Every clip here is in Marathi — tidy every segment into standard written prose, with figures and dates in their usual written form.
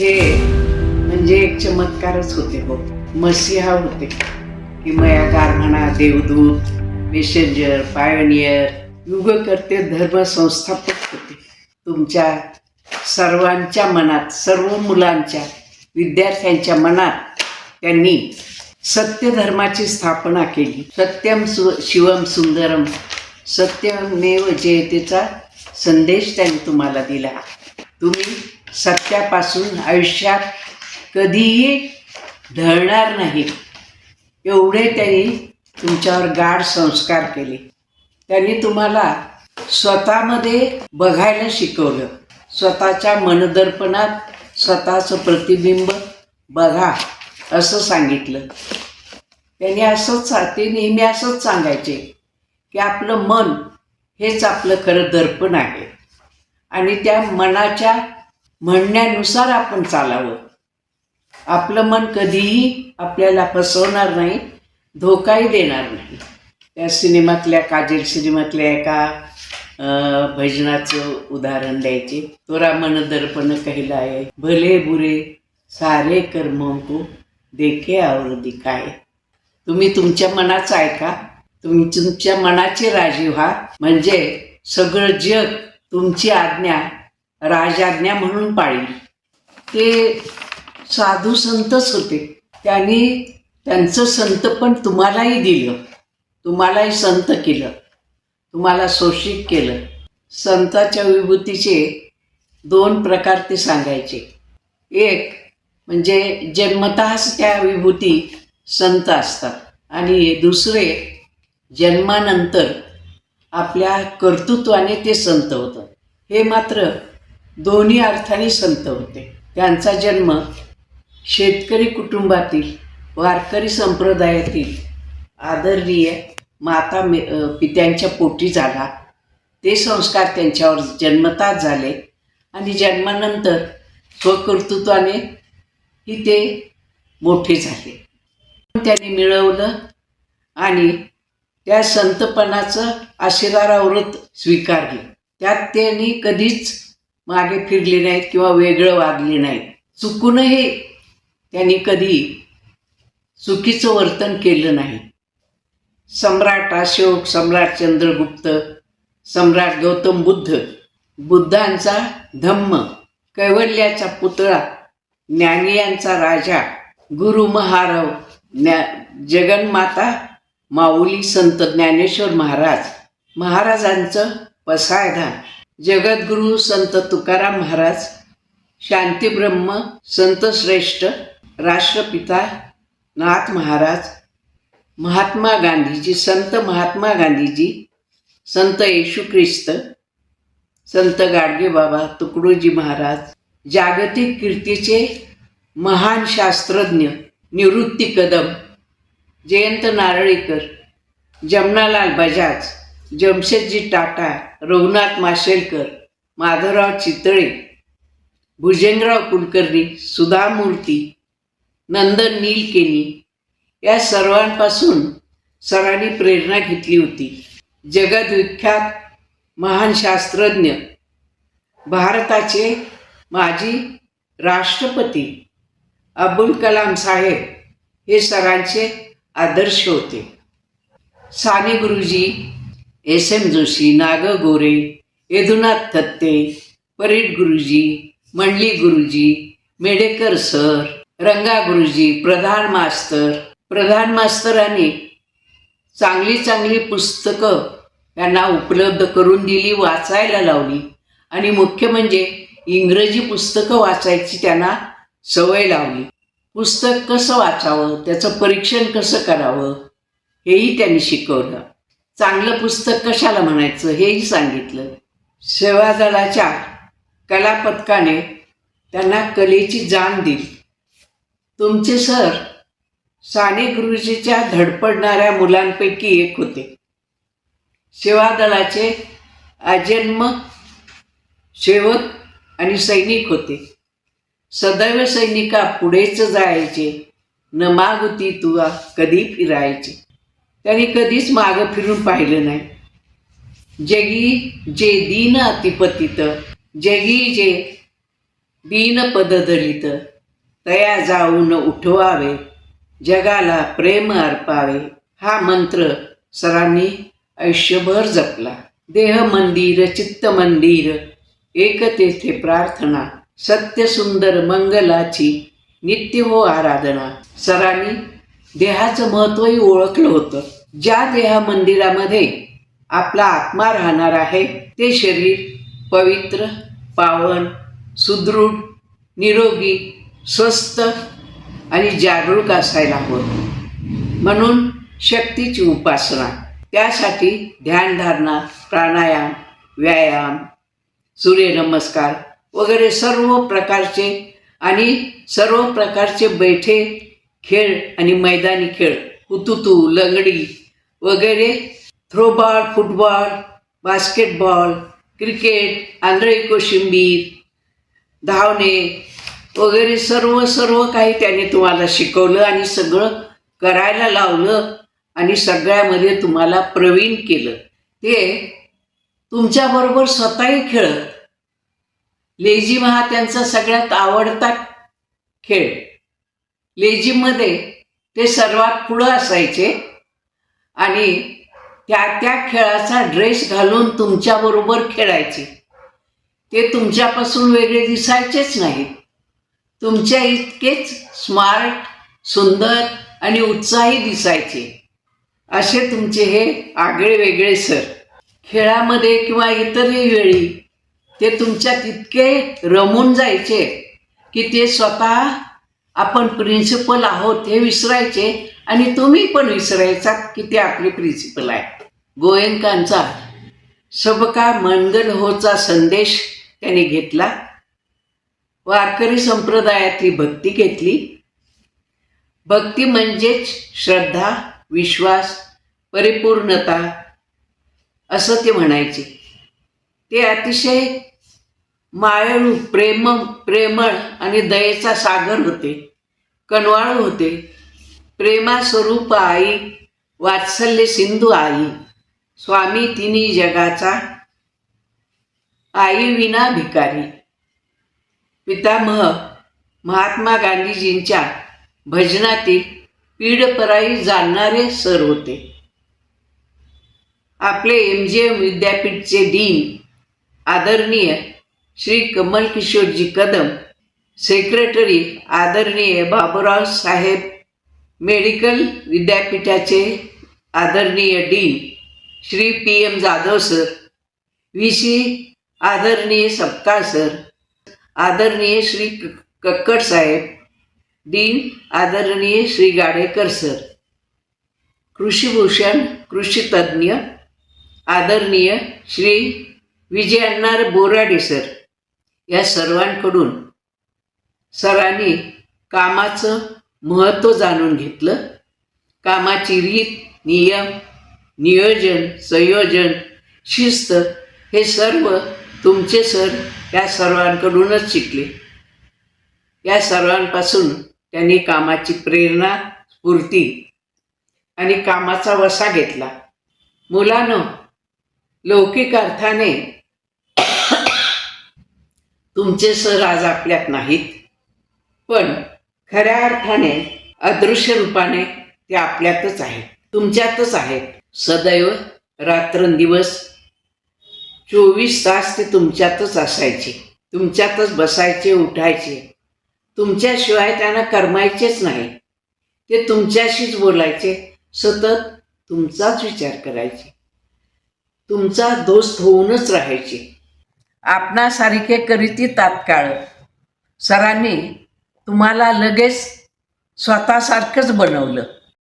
हे म्हणजे एक चमत्कारच होते बघ. मसीहा होते किमयागार म्हणा, देवदूत, मेसेंजर, पायोनियर, युगकर्ते, धर्म संस्थापक होते. तुमच्या सर्वांच्या मनात, सर्व मुलांच्या, विद्यार्थ्यांच्या मनात त्यांनी सत्य धर्माची स्थापना केली. सत्यम शिवम सुंदरम, सत्यमेव जयतेचा संदेश त्यांनी तुम्हाला दिला. तुम्ही सत्यापासून आयुष्यात कधीही ढळणार नाही एवढे त्यांनी तुमच्यावर गाढ संस्कार केले. त्यांनी तुम्हाला स्वतःमध्ये बघायला शिकवलं. स्वतःच्या मनदर्पणात स्वतःचं प्रतिबिंब बघा असं सांगितलं. ते नेहमी असंच सांगायचे की आपलं मन हेच आपलं खरं दर्पण आहे आणि त्या मनाच्या म्हणण्यानुसार आपण चालावं. आपलं मन कधीही आपल्याला फसवणार नाही, धोकाही देणार नाही. त्या सिनेमातल्या, काजल सिनेमातल्या एका भजनाचं उदाहरण द्यायचे. तोरा मन दर्पण कहलाए, भले बुरे सारे कर्मों को देखे और दिखाए. तुम्ही तुमच्या मनाचं ऐका, तुम्ही तुमच्या मनाचे राजे व्हा, म्हणजे सगळं जग तुमची आज्ञा राजाज्ञा म्हणून पाळील. ते साधू संतच होते. त्यांनी त्यांचं संतपण तुम्हालाही दिलं, तुम्हालाही संत केलं, तुम्हाला शोषित केलं. संताच्या विभूतीचे दोन प्रकार ते सांगायचे. एक म्हणजे जन्मतःच त्या विभूती संत असतात आणि दुसरे जन्मानंतर आपल्या कर्तृत्वाने ते संत होतं. हे मात्र दोन्ही अर्थाने संत होते. त्यांचा जन्म शेतकरी कुटुंबातील, वारकरी संप्रदायातील आदरणीय माता पित्यांच्या पोटी झाला. ते संस्कार त्यांच्यावर जन्मतःच झाले आणि जन्मानंतर स्वकर्तृत्वाने ही ते मोठे झाले. त्यांनी मिळवलं आणि त्या संतपणाचं आशीर्वादाव्रत स्वीकारले. त्यात त्यांनी कधीच मागे फिरले नाहीत किंवा वेगळं वागले नाहीत. चुकूनही त्यांनी कधी चुकीचं वर्तन केलं नाही. सम्राट अशोक, सम्राट चंद्रगुप्त, सम्राट गौतम बुद्ध, बुद्धांचा धम्म, कैवल्याचा पुतळा, ज्ञानियांचा राजा, गुरु महाराव, जगन्माता माऊली संत ज्ञानेश्वर महाराज, महाराजांचं पसायदान, जगद्गुरु संत तुकाराम महाराज, शांतीब्रह्म संत श्रेष्ठ, राष्ट्रपिता नाथ महाराज, महात्मा गांधीजी, संत महात्मा गांधीजी, संत येशू ख्रिस्त, संत गाडगेबाबा, तुकडोजी महाराज, जागतिक कीर्तीचे महान शास्त्रज्ञ निवृत्ती कदम, जयंत नारळीकर, जमनालाल बजाज, जमशेदजी टाटा, रघुनाथ माशेलकर, माधवराव चितळे, भुजंगराव कुलकर्णी, सुधा मूर्ती, नंदन नीलकेनी या सर्वांपासून सरांनी प्रेरणा घेतली होती. जगद्विख्यात महान शास्त्रज्ञ, भारताचे माजी राष्ट्रपती अब्दुल कलाम साहेब हे सरांचे आदर्श होते. साने गुरुजी, एस.एम. जोशी, नाग गोरे, यदुनाथ थत्ते, परीट गुरुजी, मंडली गुरुजी, मेडेकर सर, रंगा गुरुजी, प्रधान मास्तरांनी चांगली चांगली पुस्तकं त्यांना उपलब्ध करून दिली, वाचायला लावली आणि मुख्य म्हणजे इंग्रजी पुस्तकं वाचायची त्यांना सवय लावली. पुस्तक कसं वाचावं, त्याचं परीक्षण कसं करावं हेही त्यांनी शिकवलं. चांगलं पुस्तक कशाला म्हणायचं हेही सांगितलं. सेवादलाच्या कला पथकाने त्यांना कलेची जाण दिली. तुमचे सर साने गुरुजीच्या धडपडणाऱ्या मुलांपैकी एक होते. सेवादलाचे आजन्म सेवक आणि सैनिक होते. सदैव सैनिका पुढेच जायचे, न मागुती तुला कधी फिरायचे. त्यांनी कधीच मागं फिरून पाहिलं नाही. जगी जे दीन अतिपतित, जगी जे दीन पद दलित तया जाऊन उठवावे, जगाला प्रेम अर्पावे. हा मंत्र सरांनी आयुष्यभर जपला. देह मंदिर चित्त मंदिर एक तेथे प्रार्थना, सत्य सुंदर मंगलाची नित्य हो आराधना. सरांनी देहाचं महत्त्वही ओळखलं होतं. ज्या देहा मंदिरामध्ये आपला आत्मा राहणार आहे ते शरीर पवित्र, पावन, सुदृढ, निरोगी, स्वस्थ आणि जागरूक असायला हवं. म्हणून शक्तीची उपासना, त्यासाठी ध्यानधारणा, प्राणायाम, व्यायाम, सूर्यनमस्कार वगैरे सर्व प्रकारचे बैठे खेळ आणि मैदानी खेळ, हुतुतू, लंगडी वगैरे, थ्रोबॉल, फुटबॉल, बास्केटबॉल, क्रिकेट, आंधळी कोशिंबीर, धावणे वगैरे सर्व काही त्याने तुम्हाला शिकवलं आणि सगळं करायला लावलं आणि सगळ्यामध्ये तुम्हाला प्रवीण केलं. ते तुमच्याबरोबर स्वतःही खेळत. लेझिम हा त्यांचा सगळ्यात आवडता खेळ. लेझिममध्ये ते सर्वात पुढं असायचे आणि त्या खेळाचा ड्रेस घालून तुमच्याबरोबर खेळायचे. ते तुमच्यापासून वेगळे दिसायचेच नाहीत. तुमच्या इतकेच स्मार्ट, सुंदर आणि उत्साही दिसायचे. असे तुमचे हे आगळे वेगळे सर. खेळामध्ये किंवा इतरही वेळी ते तुमच्यात इतके रमून जायचे की ते स्वतः आपण प्रिन्सिपल आहोत हे विसरायचे आणि तुम्ही पण विसरायचा की ते आपले प्रिन्सिपल आहे. गोयंकांचा सबका मंगल होचा संदेश त्याने घेतला. वारकरी संप्रदायातली भक्ती घेतली. भक्ती म्हणजेच श्रद्धा, विश्वास, परिपूर्णता असं ते म्हणायचे. ते अतिशय मायाळू, प्रेमळ आणि दयेचा सागर होते. कनवाळू होते. प्रेमास्वरूप आई, वात्सल्य सिंधू आई, स्वामी तिन्ही जगाचा, आई विना भिकारी. पितामह महात्मा गांधीजींच्या भजनातील पीडपराई जाणणारे सर होते. आपले MGM विद्यापीठचे डीन आदरणीय श्री कमल किशोरजी कदम, सेक्रेटरी आदरणीय बाबूराव साहेब, मेडिकल विद्यापीठाचे आदरणीय dean Shri PM Jadhav sir, VC आदरणीय सपकाळ सर, आदरणीय श्री कक्कड साहेब, डीन आदरणीय श्री गाडेकर सर, कृषीभूषण कृषीतज्ञ आदरणीय श्री विजयअण्णा बोराडे सर, या सर्वांकडून सरांनी कामाचं महत्त्व जाणून घेतलं. कामाची रीत, नियम, नियोजन, संयोजन, शिस्त हे सर्व तुमचे सर या सर्वांकडूनच शिकले. या सर्वांपासून त्यांनी कामाची प्रेरणा, स्फूर्ती आणि कामाचा वसा घेतला. मुलांनो, लौकिक अर्थाने तुमचे सर आज आपल्यात नाहीत, पण खऱ्या अर्थाने अदृश्य रूपाने ते आपल्यातच आहेत, तुमच्यातच आहेत. सदैव रात्रंदिवस 24 तास ते तुमच्यातच असायचे, तुमच्यातच बसायचे, उठायचे. तुमच्याशिवाय त्यांना करमायचेच नाही. ते तुमच्याशीच बोलायचे, सतत तुमचाच विचार करायचे, तुमचा दोस्त होऊनच राहायचे. आपणासारखे करीती तात्काळ. सरांनी तुम्हाला लगेच स्वतःसारखंच बनवलं.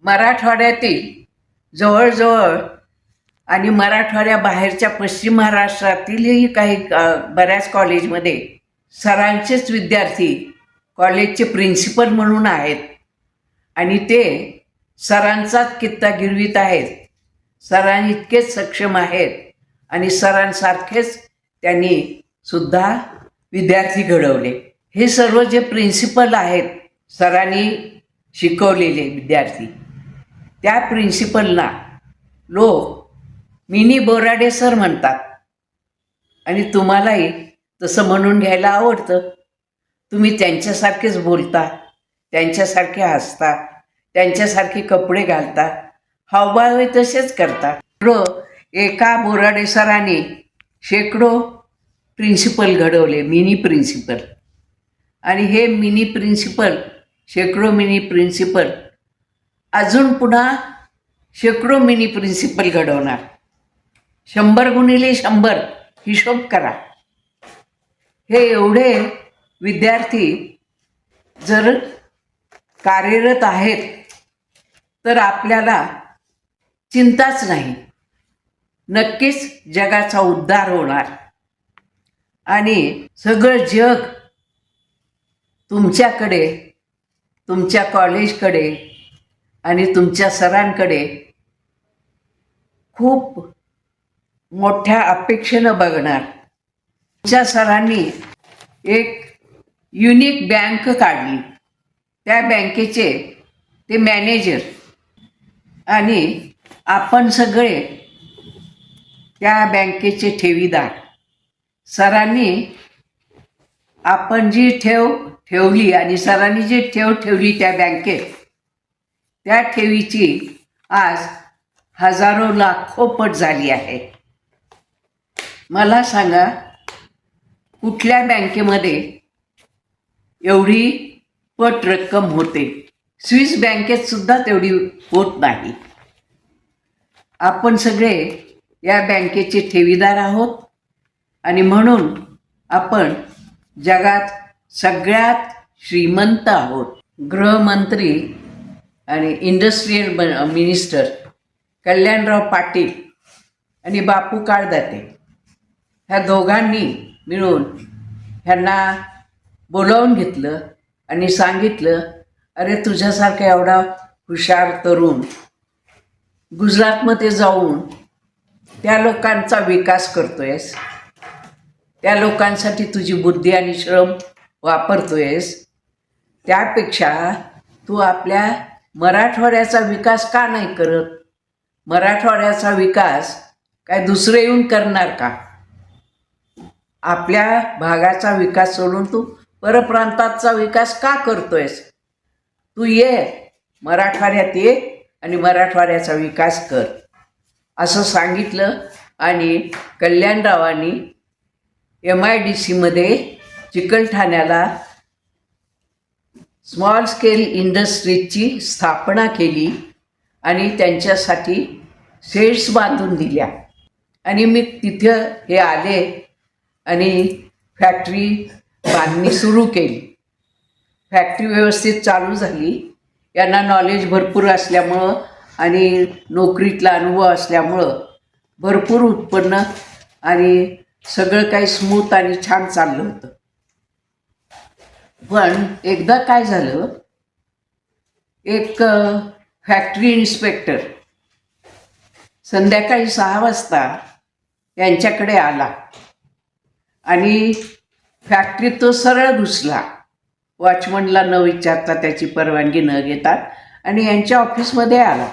मराठवाड्यातील जवळजवळ आणि मराठवाड्याबाहेरच्या पश्चिम महाराष्ट्रातीलही काही बऱ्याच कॉलेजमध्ये सरांचेच विद्यार्थी कॉलेजचे प्रिन्सिपल म्हणून आहेत आणि ते सरांचाच कित्ता गिरवीत आहेत. सरांनी इतकेच सक्षम आहेत आणि सरांसारखेच त्यांनी सुद्धा विद्यार्थी घडवले. हे सर्व जे प्रिन्सिपल आहेत सरांनी शिकवलेले विद्यार्थी, त्या प्रिन्सिपलना लोक मिनी बोराडे सर म्हणतात आणि तुम्हालाही तसं म्हणून घ्यायला आवडतं. तुम्ही त्यांच्यासारखेच बोलता, त्यांच्यासारखे हसता, त्यांच्यासारखे कपडे घालता, हावभाव तसेच करता. एका बोराडे सरांनी शेकडो प्रिन्सिपल घडवले, मिनी प्रिन्सिपल. आणि हे मिनी प्रिन्सिपल, शेकडो मिनी प्रिन्सिपल अजून पुन्हा शेकडो मिनी प्रिन्सिपल घडवणार. 100x100 हिशोब करा. हे एवढे विद्यार्थी जर कार्यरत आहेत तर आपल्याला चिंताच नाही. नक्कीच जगाचा उद्धार होणार आणि सगळं जग तुमच्याकडे, तुमच्या कॉलेजकडे आणि तुमच्या सरांकडे खूप मोठ्या अपेक्षेनं बघणार. तुमच्या सरांनी एक युनिक बँक काढली. त्या बँकेचे ते मॅनेजर आणि आपण सगळे त्या बँकेचे ठेवीदार. सरांनी आपण जी ठेवली आणि सरांनी जी ठेवली त्या बँकेत, त्या ठेवीची आज हजारो लाखो पट झाली आहे. मला सांगा, कुठल्या बँकेमध्ये एवढी पट रक्कम होते? स्विस बँकेत सुद्धा तेवढी होत नाही. आपण सगळे या बँकेचे ठेवीदार आहोत आणि म्हणून आपण जगात सगळ्यात श्रीमंत आहोत. गृहमंत्री आणि इंडस्ट्रियल मिनिस्टर कल्याणराव पाटील आणि बापू काळदाते ह्या दोघांनी मिळून ह्यांना बोलावून घेतलं आणि सांगितलं, अरे तुझ्यासारखा एवढा हुशार तरुण गुजरातमध्ये जाऊन त्या लोकांचा विकास करतोयस, त्या लोकांसाठी तुझी बुद्धी आणि श्रम वापरतोयस, त्यापेक्षा तू आपल्या मराठवाड्याचा विकास का नाही करत? मराठवाड्याचा विकास काय दुसरे येऊन करणार का? आपल्या भागाचा विकास सोडून तू परप्रांताचा विकास का करतोयस? तू ये, मराठवाड्यात ये आणि मराठवाड्याचा विकास कर, असं सांगितलं. आणि कल्याणरावांनी MIDCमध्ये चिकलठाण्याला स्मॉल स्केल इंडस्ट्रीजची स्थापना केली आणि त्यांच्यासाठी शेड्स बांधून दिल्या. आणि मी तिथं हे आले आणि फॅक्टरी बांधणी सुरू केली. फॅक्टरी व्यवस्थित चालू झाली. यांना नॉलेज भरपूर असल्यामुळं आणि नोकरीतला अनुभव असल्यामुळं भरपूर उत्पन्न आणि सगळं काही स्मूथ आणि छान चाललं होतं. पण एकदा काय झालं, एक फॅक्टरी इन्स्पेक्टर संध्याकाळी 6 वाजता यांच्याकडे आला आणि फॅक्टरीत तो सरळ घुसला, वॉचमनला न विचारता, त्याची परवानगी न घेता, आणि यांच्या ऑफिसमध्ये आला.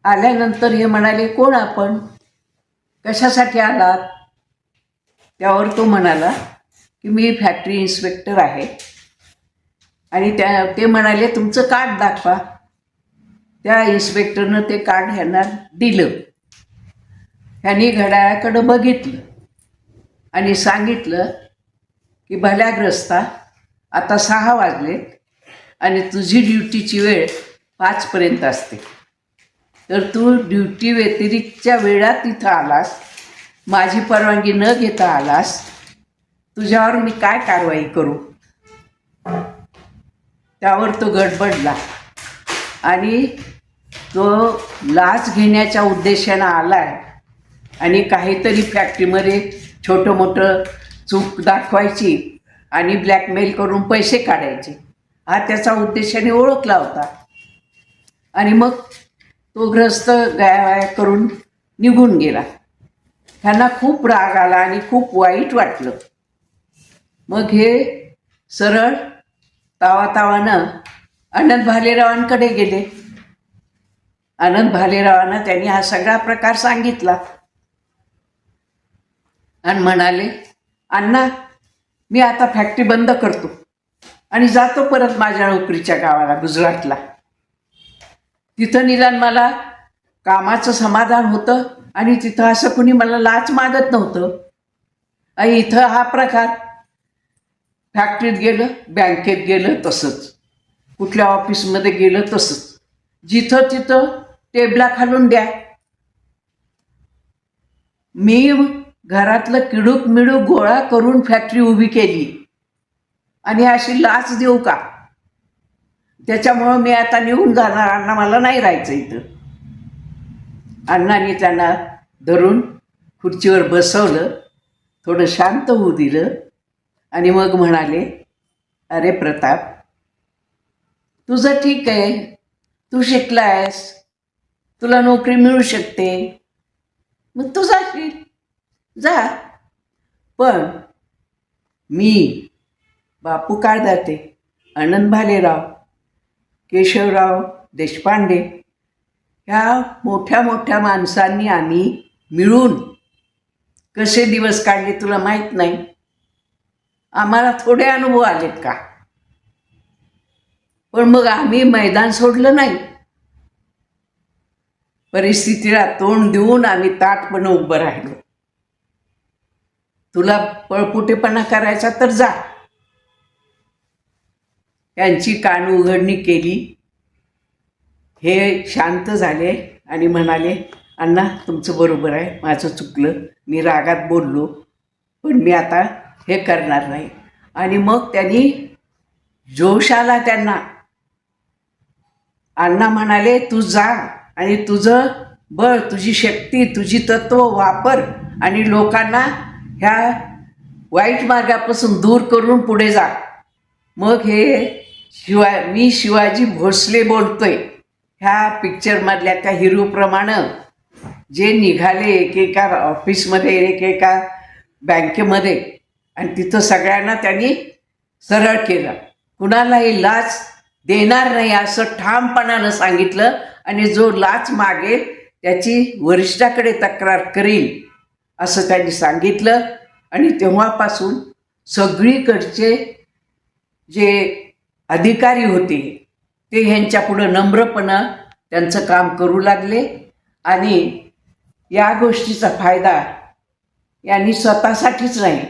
आल्यानंतर हे म्हणाले, कोण आपण, कशासाठी आलात? त्यावर तो म्हणाला की मी फॅक्टरी इन्स्पेक्टर आहे. आणि ते म्हणाले, तुमचं कार्ड दाखवा. त्या इन्स्पेक्टरनं ते कार्ड ह्यांना दिलं. ह्यांनी घड्याळाकडं बघितलं आणि सांगितलं की भल्याग्रस्ता, आता 6 वाजलेत आणि तुझी ड्युटीची वेळ 5 पर्यंत असते, तर तू ड्युटी व्यतिरिक्तच्या वेळात इथं आलास, माझी परवानगी न घेता आलास, तुझ्यावर मी काय कारवाई करू? त्यावर तो गडबडला आणि तो लाच घेण्याच्या उद्देशानं आलाय आणि काहीतरी फॅक्टरीमध्ये छोटं मोठं चूक दाखवायची आणि ब्लॅकमेल करून पैसे काढायचे, हा त्याचा उद्देशाने ओळखला होता. आणि मग तो ग्रस्त गाया करून निघून गेला. त्यांना खूप राग आला आणि खूप वाईट वाटलं. मग हे सरळ तावातावानं आनंद भालेरावांकडे गेले. आनंद भालेरावांना त्यांनी हा सगळा प्रकार सांगितला आणि म्हणाले, अण्णा, मी आता फॅक्टरी बंद करतो आणि जातो परत माझ्या नोकरीच्या गावाला, गुजरातला. तिथं निदान मला कामाचं समाधान होतं आणि तिथं असं कुणी मला लाच मागत नव्हतं. आणि इथं हा प्रकार, फॅक्टरीत गेलं, बँकेत गेलं तसंच, कुठल्या ऑफिसमध्ये गेलं तसंच, जिथं तिथं टेबला खालून द्या. मी घरातलं किडूक मिडूक गोळा करून फॅक्टरी उभी केली आणि अशी लाच देऊ का? त्याच्यामुळं मी आता निघून जाणार, अण्णा मला नाही राहायचं इथं. अण्णांनी त्यांना धरून खुर्चीवर बसवलं, थोडं शांत होऊ दिलं आणि मग म्हणाले, अरे प्रताप, तुझं ठीक आहे, तू शिकलायस, तुला नोकरी मिळू शकते, मग तू जाशील, जा. पण मी, बापू काळदाते, आनंद भालेराव, केशवराव देशपांडे, ह्या मोठ्या मोठ्या माणसांनी आम्ही मिळून कसे दिवस काढले तुला माहीत नाही. आम्हाला थोडे अनुभव आलेत का? पण मग आम्ही मैदान सोडलं नाही. परिस्थितीला तोंड देऊन आम्ही ताठपणे उभं राहिलो. तुला पळपुटेपणा करायचा तर जा. यांची कान उघडणी केली. हे शांत झाले आणि म्हणाले, अण्णा तुमचं बरोबर आहे, माझं चुकलं, मी रागात बोललो, पण मी आता हे करणार नाही. आणि मग त्यांनी जोश आला त्यांना. अण्णा म्हणाले, तू जा आणि तुझं बळ, तुझी शक्ती, तुझी तत्व वापर आणि लोकांना ह्या वाईट मार्गापासून दूर करून पुढे जा. मग हे मी शिवाजी भोसले बोलतोय, ह्या पिक्चरमधल्या त्या हिरोप्रमाणे जे निघाले एकेका ऑफिसमध्ये, एकेका बँकेमध्ये, आणि तिथं सगळ्यांना त्यांनी सरळ केलं. कुणालाही लाच देणार नाही असं ठामपणानं सांगितलं. आणि जो लाच मागेल त्याची वरिष्ठाकडे तक्रार करील असं त्यांनी सांगितलं. आणि तेव्हापासून सगळीकडचे जे अधिकारी होते ते ह्यांच्यापुढं नम्रपणं त्यांचं काम करू लागले. आणि या गोष्टीचा फायदा यांनी स्वतःसाठीच नाही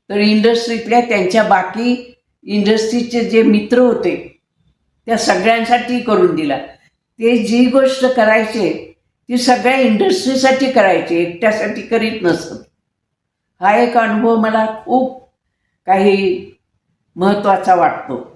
तर इंडस्ट्रीतल्या त्यांच्या बाकी इंडस्ट्रीचे जे मित्र होते त्या सगळ्यांसाठी करून दिला. ते जी गोष्ट करायचे ती सगळ्या इंडस्ट्रीसाठी करायचे, एकट्यासाठी करीत नसत. हा एक अनुभव मला खूप काही महत्त्वाचा वाटतो.